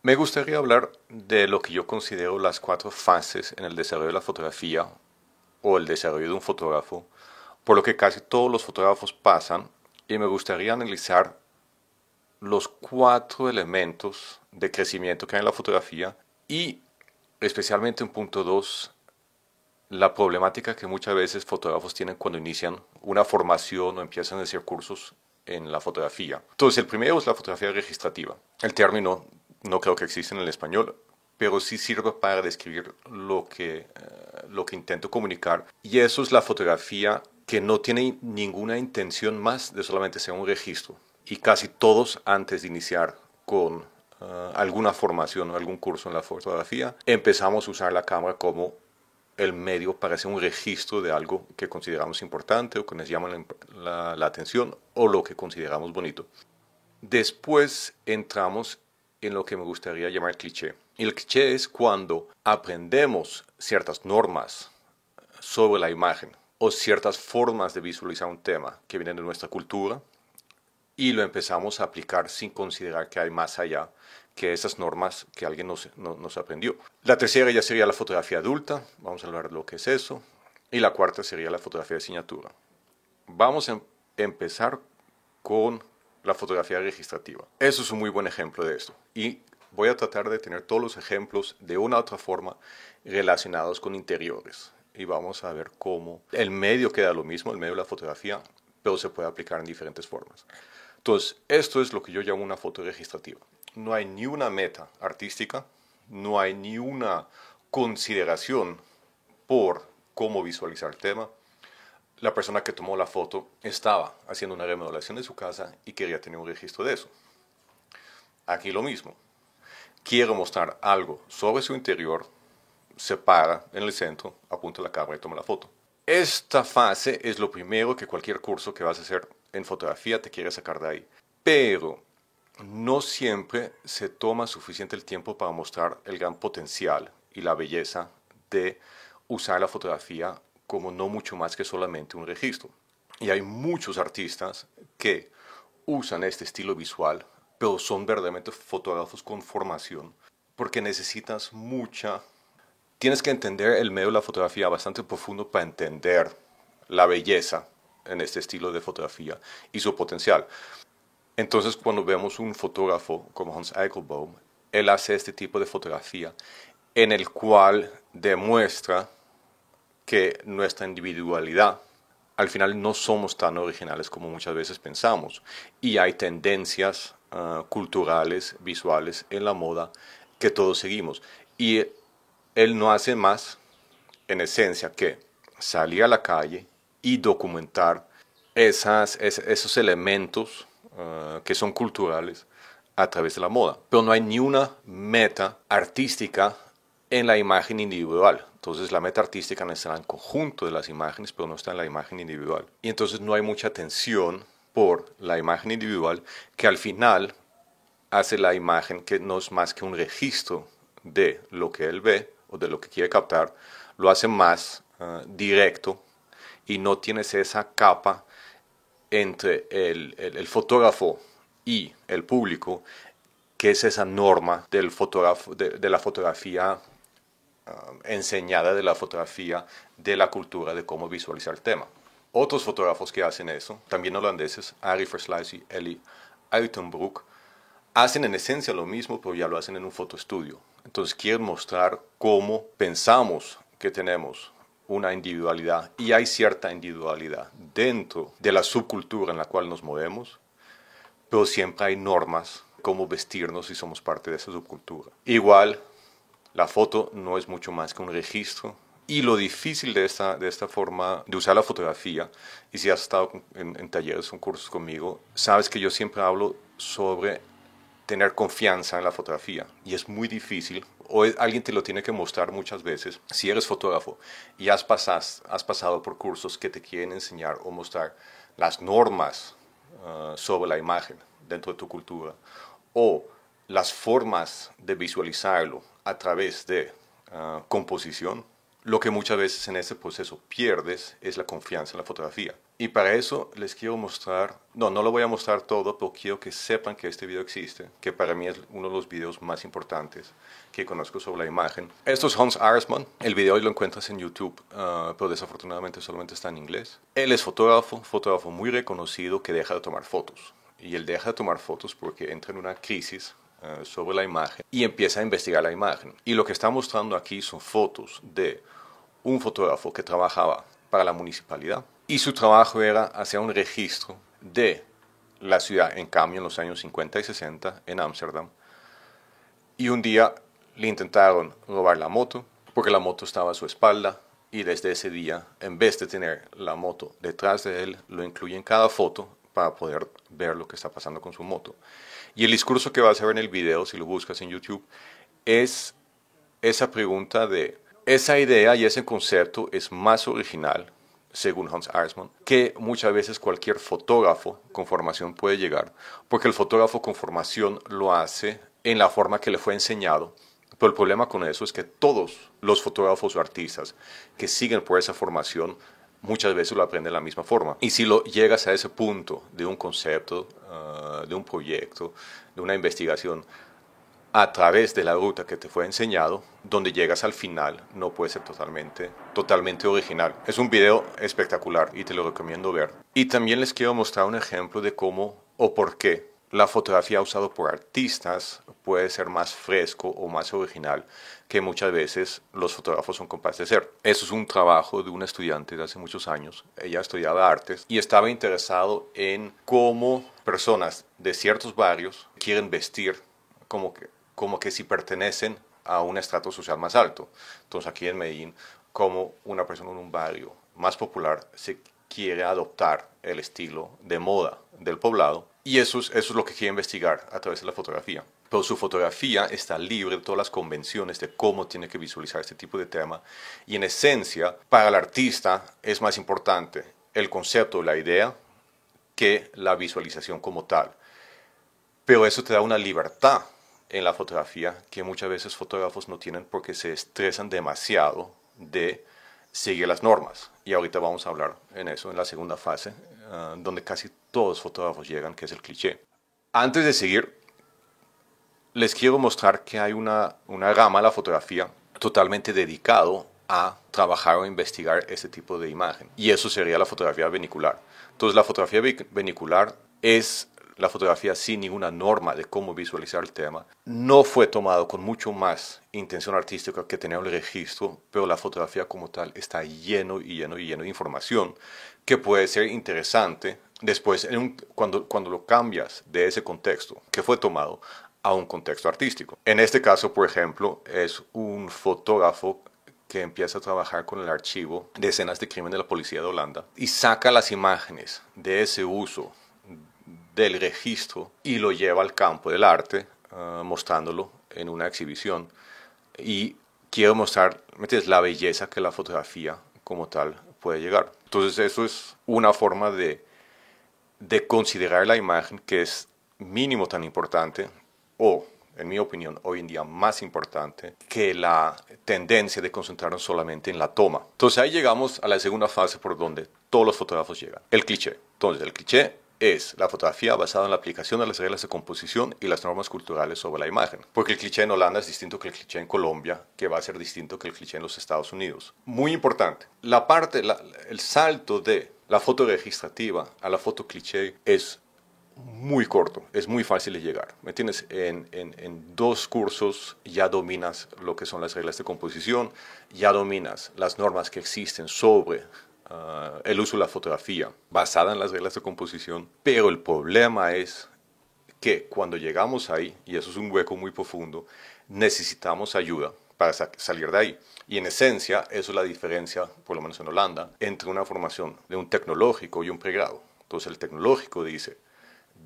Me gustaría hablar de lo que yo considero las cuatro fases en el desarrollo de la fotografía o el desarrollo de un fotógrafo, por lo que casi todos los fotógrafos pasan, y me gustaría analizar los cuatro elementos de crecimiento que hay en la fotografía y especialmente en punto 2 la problemática que muchas veces fotógrafos tienen cuando inician una formación o empiezan a hacer cursos en la fotografía. Entonces, el primero es la fotografía registrativa. El término no creo que exista en el español, pero sí sirve para describir lo que intento comunicar. Y eso es la fotografía que no tiene ninguna intención más de solamente ser un registro. Y casi todos, antes de iniciar con alguna formación o algún curso en la fotografía, empezamos a usar la cámara como el medio para hacer un registro de algo que consideramos importante o que nos llama la atención o lo que consideramos bonito. Después entramos en lo que me gustaría llamar cliché. Y el cliché es cuando aprendemos ciertas normas sobre la imagen o ciertas formas de visualizar un tema que vienen de nuestra cultura y lo empezamos a aplicar sin considerar que hay más allá que esas normas que alguien nos aprendió. La tercera ya sería la fotografía adulta, vamos a hablar de lo que es eso, y la cuarta sería la fotografía de signatura. Vamos a empezar con la fotografía registrativa. Eso es un muy buen ejemplo de esto, y voy a tratar de tener todos los ejemplos de una u otra forma relacionados con interiores, y vamos a ver cómo el medio queda lo mismo, el medio de la fotografía, pero se puede aplicar en diferentes formas. Entonces, esto es lo que yo llamo una foto registrativa. No hay ni una meta artística, no hay ni una consideración por cómo visualizar el tema. La persona que tomó la foto estaba haciendo una remodelación de su casa y quería tener un registro de eso. Aquí lo mismo. Quiero mostrar algo sobre su interior, se para en el centro, apunta la cámara y toma la foto. Esta fase es lo primero que cualquier curso que vas a hacer en fotografía te quiere sacar de ahí. Pero no siempre se toma suficiente el tiempo para mostrar el gran potencial y la belleza de usar la fotografía como no mucho más que solamente un registro. Y hay muchos artistas que usan este estilo visual, pero son verdaderamente fotógrafos con formación, porque necesitas tienes que entender el medio de la fotografía bastante profundo para entender la belleza en este estilo de fotografía y su potencial. Entonces, cuando vemos un fotógrafo como Hans Eichelbaum, él hace este tipo de fotografía en el cual demuestra que nuestra individualidad, al final no somos tan originales como muchas veces pensamos, y hay tendencias culturales, visuales en la moda que todos seguimos. Y él no hace más, en esencia, que salir a la calle y documentar esos elementos que son culturales a través de la moda. Pero no hay ni una meta artística en la imagen individual. Entonces la meta artística no está en el conjunto de las imágenes, pero no está en la imagen individual. Y entonces no hay mucha atención por la imagen individual, que al final hace la imagen que no es más que un registro de lo que él ve o de lo que quiere captar, lo hace más directo y no tienes esa capa entre el fotógrafo y el público, que es esa norma del fotógrafo, de la fotografía enseñada, de la fotografía, de la cultura, de cómo visualizar el tema. Otros fotógrafos que hacen eso, también holandeses, Arie Versluys y Ellie Uitenbroek, hacen en esencia lo mismo, pero ya lo hacen en un fotoestudio. Entonces quieren mostrar cómo pensamos que tenemos una individualidad, y hay cierta individualidad dentro de la subcultura en la cual nos movemos, pero siempre hay normas cómo vestirnos si somos parte de esa subcultura. Igual, la foto no es mucho más que un registro, y lo difícil de esta forma de usar la fotografía, y si has estado en talleres o cursos conmigo, sabes que yo siempre hablo sobre tener confianza en la fotografía, y es muy difícil, o alguien te lo tiene que mostrar muchas veces. Si eres fotógrafo y has pasado por cursos que te quieren enseñar o mostrar las normas sobre la imagen dentro de tu cultura, o las formas de visualizarlo a través de composición, lo que muchas veces en ese proceso pierdes es la confianza en la fotografía. Y para eso les quiero mostrar, no lo voy a mostrar todo, pero quiero que sepan que este video existe, que para mí es uno de los videos más importantes que conozco sobre la imagen. Esto es Hans Arsman, el video lo encuentras en YouTube, pero desafortunadamente solamente está en inglés. Él es fotógrafo muy reconocido que deja de tomar fotos. Y él deja de tomar fotos porque entra en una crisis sobre la imagen y empieza a investigar la imagen. Y lo que está mostrando aquí son fotos de un fotógrafo que trabajaba para la municipalidad y su trabajo era hacer un registro de la ciudad en cambio en los años 50 y 60 en Ámsterdam. Y un día le intentaron robar la moto porque la moto estaba a su espalda y desde ese día, en vez de tener la moto detrás de él, lo incluye en cada foto para poder ver lo que está pasando con su moto. Y el discurso que vas a ver en el video, si lo buscas en YouTube, es esa pregunta de, esa idea y ese concepto es más original, según Hans Arsman, que muchas veces cualquier fotógrafo con formación puede llegar, porque el fotógrafo con formación lo hace en la forma que le fue enseñado. Pero el problema con eso es que todos los fotógrafos o artistas que siguen por esa formación muchas veces lo aprenden de la misma forma. Y si lo llegas a ese punto de un concepto, de un proyecto, de una investigación, a través de la ruta que te fue enseñado, donde llegas al final, no puede ser totalmente original. Es un video espectacular y te lo recomiendo ver. Y también les quiero mostrar un ejemplo de cómo o por qué la fotografía usada por artistas puede ser más fresco o más original que muchas veces los fotógrafos son capaces de hacer. Eso es un trabajo de una estudiante de hace muchos años. Ella estudiaba artes y estaba interesado en cómo personas de ciertos barrios quieren vestir como que si pertenecen a un estrato social más alto. Entonces aquí en Medellín, como una persona en un barrio más popular se quiere adoptar el estilo de moda del poblado, y eso es lo que quiere investigar a través de la fotografía. Pero su fotografía está libre de todas las convenciones de cómo tiene que visualizar este tipo de tema, y en esencia, para el artista es más importante el concepto, la idea, que la visualización como tal. Pero eso te da una libertad en la fotografía que muchas veces fotógrafos no tienen porque se estresan demasiado de seguir las normas. Y ahorita vamos a hablar en eso, en la segunda fase, donde casi todos los fotógrafos llegan, que es el cliché. Antes de seguir, les quiero mostrar que hay una rama de la fotografía totalmente dedicado a trabajar o investigar este tipo de imagen. Y eso sería la fotografía benicular. Entonces la fotografía benicular es la fotografía sin ninguna norma de cómo visualizar el tema. No fue tomado con mucho más intención artística que tener el registro, pero la fotografía como tal está lleno de información que puede ser interesante después cuando lo cambias de ese contexto que fue tomado a un contexto artístico. En este caso, por ejemplo, es un fotógrafo que empieza a trabajar con el archivo de escenas de crimen de la policía de Holanda y saca las imágenes de ese uso del registro y lo lleva al campo del arte, mostrándolo en una exhibición. Y quiero mostrar la belleza que la fotografía como tal puede llegar. Entonces eso es una forma de considerar la imagen que es mínimo tan importante, o en mi opinión hoy en día más importante, que la tendencia de concentrarnos solamente en la toma. Entonces ahí llegamos a la segunda fase por donde todos los fotógrafos llegan, el cliché. Entonces el cliché es la fotografía basada en la aplicación de las reglas de composición y las normas culturales sobre la imagen. Porque el cliché en Holanda es distinto que el cliché en Colombia, que va a ser distinto que el cliché en los Estados Unidos. Muy importante, el salto de la foto registrativa a la foto cliché es muy corto, es muy fácil de llegar. ¿Me entiendes? En 2 cursos ya dominas lo que son las reglas de composición, ya dominas las normas que existen sobre el uso de la fotografía basada en las reglas de composición, pero el problema es que cuando llegamos ahí, y eso es un hueco muy profundo, necesitamos ayuda para salir de ahí. Y en esencia, eso es la diferencia, por lo menos en Holanda, entre una formación de un tecnológico y un pregrado. Entonces el tecnológico dice,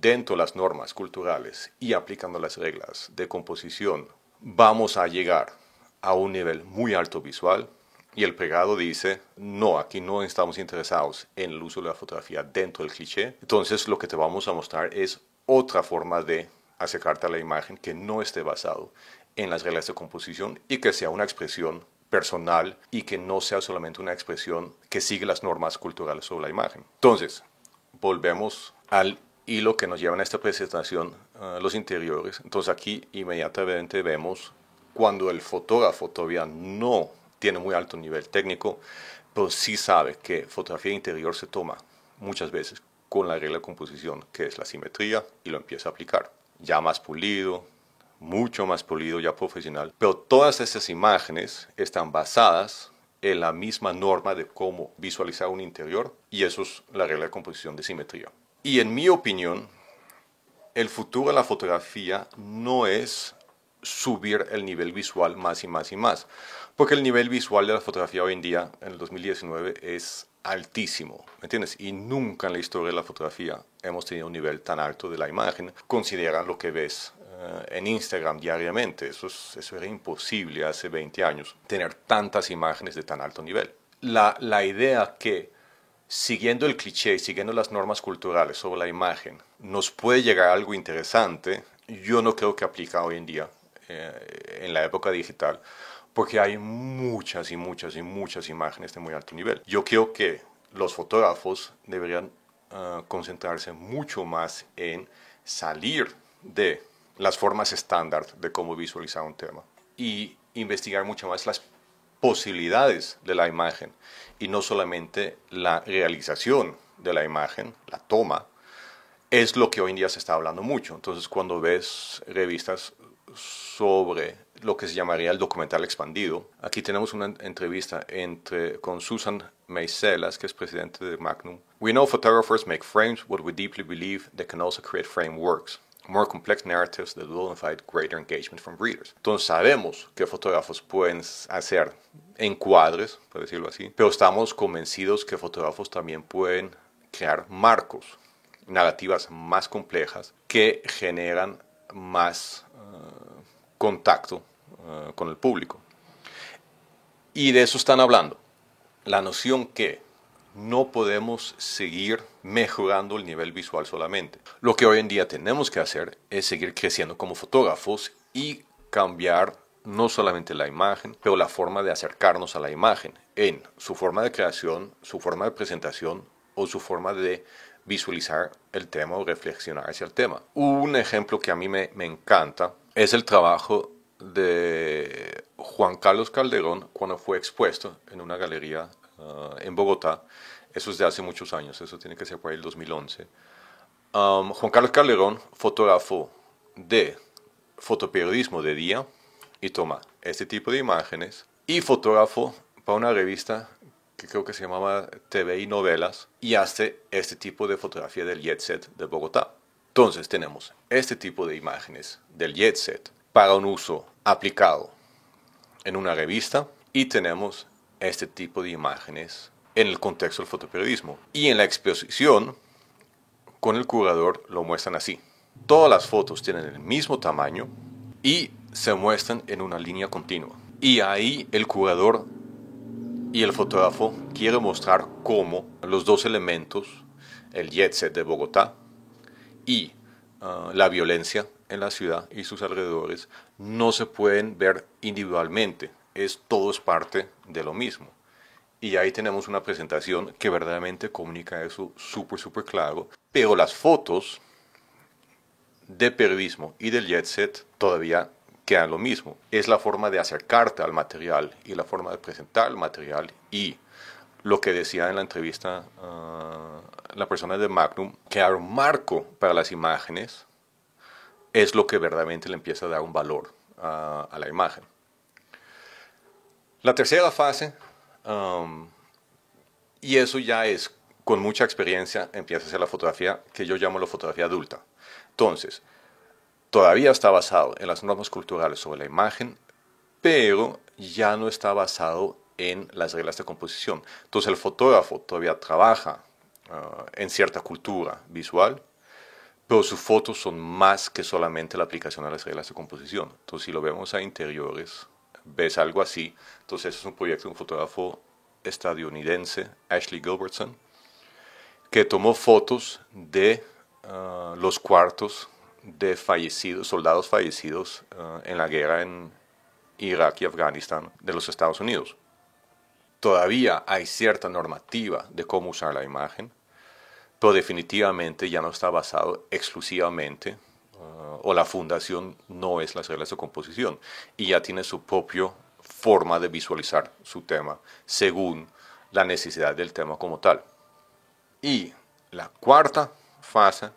dentro de las normas culturales y aplicando las reglas de composición, vamos a llegar a un nivel muy alto visual. Y el pregrado dice, no, aquí no estamos interesados en el uso de la fotografía dentro del cliché. Entonces lo que te vamos a mostrar es otra forma de acercarte a la imagen que no esté basado en las reglas de composición y que sea una expresión personal y que no sea solamente una expresión que sigue las normas culturales sobre la imagen. Entonces, volvemos al hilo que nos lleva en esta presentación, los interiores. Entonces aquí inmediatamente vemos cuando el fotógrafo todavía no tiene muy alto nivel técnico, pero sí sabe que fotografía interior se toma muchas veces con la regla de composición, que es la simetría, y lo empieza a aplicar. Ya más pulido, mucho más pulido, ya profesional. Pero todas estas imágenes están basadas en la misma norma de cómo visualizar un interior, y eso es la regla de composición de simetría. Y en mi opinión, el futuro de la fotografía no es subir el nivel visual más y más y más, porque el nivel visual de la fotografía hoy en día, en el 2019, es altísimo, ¿me entiendes? Y nunca en la historia de la fotografía hemos tenido un nivel tan alto de la imagen. Considera lo que ves en Instagram diariamente. Eso era imposible hace 20 años, tener tantas imágenes de tan alto nivel. La idea que, siguiendo el cliché, siguiendo las normas culturales sobre la imagen, nos puede llegar a algo interesante, yo no creo que aplica hoy en día, en la época digital, porque hay muchas y muchas y muchas imágenes de muy alto nivel. Yo creo que los fotógrafos deberían concentrarse mucho más en salir de las formas estándar de cómo visualizar un tema y investigar mucho más las posibilidades de la imagen y no solamente la realización de la imagen, la toma, es lo que hoy en día se está hablando mucho. Entonces, cuando ves revistas sobre lo que se llamaría el documental expandido, aquí tenemos una entrevista con Susan Meiselas, que es presidente de Magnum. We know photographers make frames, what we deeply believe they can also create frameworks, more complex narratives that will invite greater engagement from readers. Entonces sabemos que fotógrafos pueden hacer encuadres, por decirlo así, pero estamos convencidos que fotógrafos también pueden crear marcos, narrativas más complejas que generan más contacto con el público. Y de eso están hablando. La noción que no podemos seguir mejorando el nivel visual solamente. Lo que hoy en día tenemos que hacer es seguir creciendo como fotógrafos y cambiar no solamente la imagen, pero la forma de acercarnos a la imagen en su forma de creación, su forma de presentación o su forma de visualizar el tema o reflexionar hacia el tema. Un ejemplo que a mí me encanta es el trabajo de Juan Carlos Calderón cuando fue expuesto en una galería en Bogotá. Eso es de hace muchos años, eso tiene que ser por ahí el 2011. Juan Carlos Calderón, fotógrafo de fotoperiodismo de día, y toma este tipo de imágenes, y fotógrafo para una revista que creo que se llamaba TV y Novelas, y hace este tipo de fotografía del jet set de Bogotá. Entonces tenemos este tipo de imágenes del jet set para un uso aplicado en una revista, y tenemos este tipo de imágenes en el contexto del fotoperiodismo. Y en la exposición, con el curador lo muestran así. Todas las fotos tienen el mismo tamaño y se muestran en una línea continua. Y ahí el curador y el fotógrafo quieren mostrar cómo los dos elementos, el jet set de Bogotá y la violencia en la ciudad y sus alrededores, no se pueden ver individualmente. Todo es parte de lo mismo. Y ahí tenemos una presentación que verdaderamente comunica eso súper claro. Pero las fotos de periodismo y del jet set todavía quedan lo mismo. Es la forma de acercarte al material y la forma de presentar el material. Y lo que decía en la entrevista la persona de Magnum, crear un marco para las imágenes es lo que verdaderamente le empieza a dar un valor a la imagen. La tercera fase, y eso ya es con mucha experiencia, empieza a ser la fotografía que yo llamo la fotografía adulta. Entonces, todavía está basado en las normas culturales sobre la imagen, pero ya no está basado en las reglas de composición. Entonces el fotógrafo todavía trabaja en cierta cultura visual, pero sus fotos son más que solamente la aplicación de las reglas de composición. Entonces si lo vemos a interiores, ves algo así. Entonces es un proyecto de un fotógrafo estadounidense, Ashley Gilbertson, que tomó fotos de los cuartos de fallecidos, soldados fallecidos en la guerra en Irak y Afganistán de los Estados Unidos. Todavía hay cierta normativa de cómo usar la imagen, pero definitivamente ya no está basado exclusivamente, o la fundación no es las reglas de composición, y ya tiene su propia forma de visualizar su tema según la necesidad del tema como tal. Y la cuarta fase,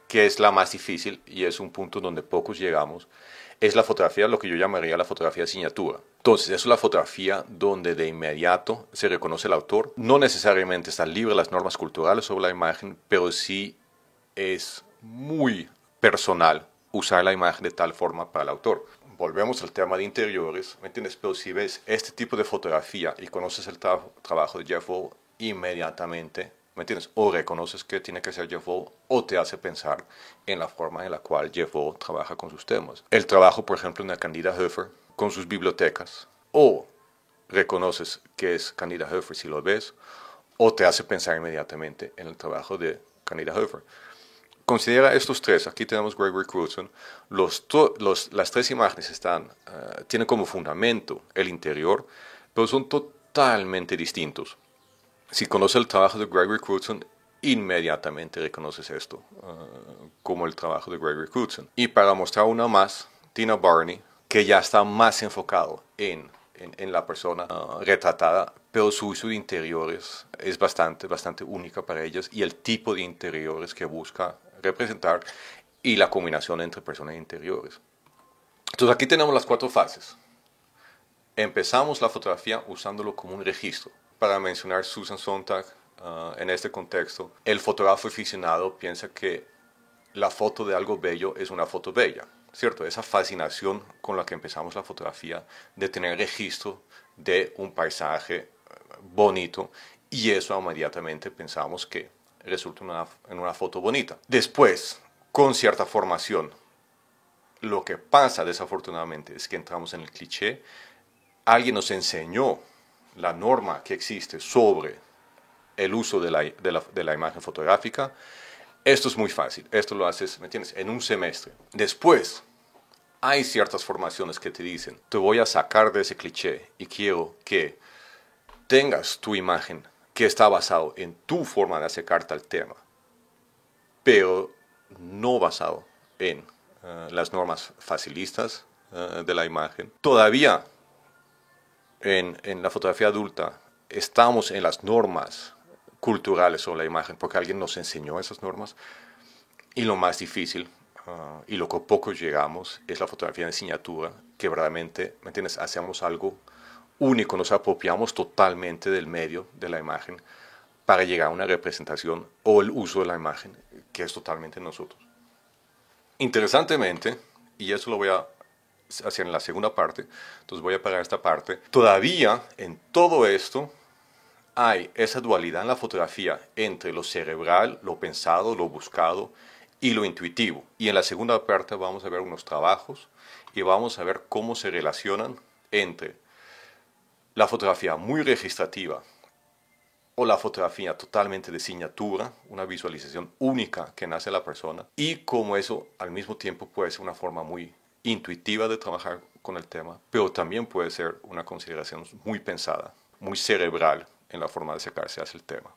que es la más difícil y es un punto donde pocos llegamos, es la fotografía, lo que yo llamaría la fotografía de signatura. Entonces, es la fotografía donde de inmediato se reconoce el autor. No necesariamente está libre de las normas culturales sobre la imagen, pero sí es muy personal usar la imagen de tal forma para el autor. Volvemos al tema de interiores, ¿me entiendes? Pero si ves este tipo de fotografía y conoces el trabajo de Jeff Wall, inmediatamente, ¿me entiendes? O reconoces que tiene que ser Jeff Wall o te hace pensar en la forma en la cual Jeff Wall trabaja con sus temas. El trabajo, por ejemplo, en la Candida Höfer con sus bibliotecas, o reconoces que es Candida Höfer si lo ves, o te hace pensar inmediatamente en el trabajo de Candida Höfer. Considera estos tres. Aquí tenemos Gregory Crewdson. Las tres imágenes tienen como fundamento el interior, pero son totalmente distintos. Si conoces el trabajo de Gregory Crewdson, inmediatamente reconoces esto como el trabajo de Gregory Crewdson. Y para mostrar una más, Tina Barney, que ya está más enfocado en la persona retratada, pero su uso de interiores es bastante única para ellas, y el tipo de interiores que busca representar y la combinación entre personas e interiores. Entonces aquí tenemos las cuatro fases. Empezamos la fotografía usándolo como un registro. Para mencionar Susan Sontag, en este contexto, el fotógrafo aficionado piensa que la foto de algo bello es una foto bella, ¿cierto? Esa fascinación con la que empezamos la fotografía, de tener registro de un paisaje bonito, y eso inmediatamente pensamos que resulta en una foto bonita. Después, con cierta formación, lo que pasa desafortunadamente es que entramos en el cliché. Alguien nos enseñó la norma que existe sobre el uso de la imagen fotográfica. Esto es muy fácil, esto lo haces, ¿me entiendes?, en un semestre. Después, hay ciertas formaciones que te dicen, te voy a sacar de ese cliché y quiero que tengas tu imagen que está basado en tu forma de acercarte al tema, pero no basado en las normas facilistas de la imagen. Todavía en la fotografía adulta estamos en las normas culturales sobre la imagen porque alguien nos enseñó esas normas, y lo más difícil y lo que poco llegamos es la fotografía de signatura, que verdaderamente, ¿me entiendes?, hacemos algo único, nos apropiamos totalmente del medio de la imagen para llegar a una representación o el uso de la imagen que es totalmente nosotros. Interesantemente, y eso lo voy a hacer en la segunda parte, entonces voy a parar esta parte, todavía en todo esto hay esa dualidad en la fotografía entre lo cerebral, lo pensado, lo buscado y lo intuitivo. Y en la segunda parte vamos a ver unos trabajos y vamos a ver cómo se relacionan entre la fotografía muy registrativa o la fotografía totalmente de signatura, una visualización única que nace la persona, y cómo eso al mismo tiempo puede ser una forma muy intuitiva de trabajar con el tema, pero también puede ser una consideración muy pensada, muy cerebral en la forma de acercarse hacia el tema.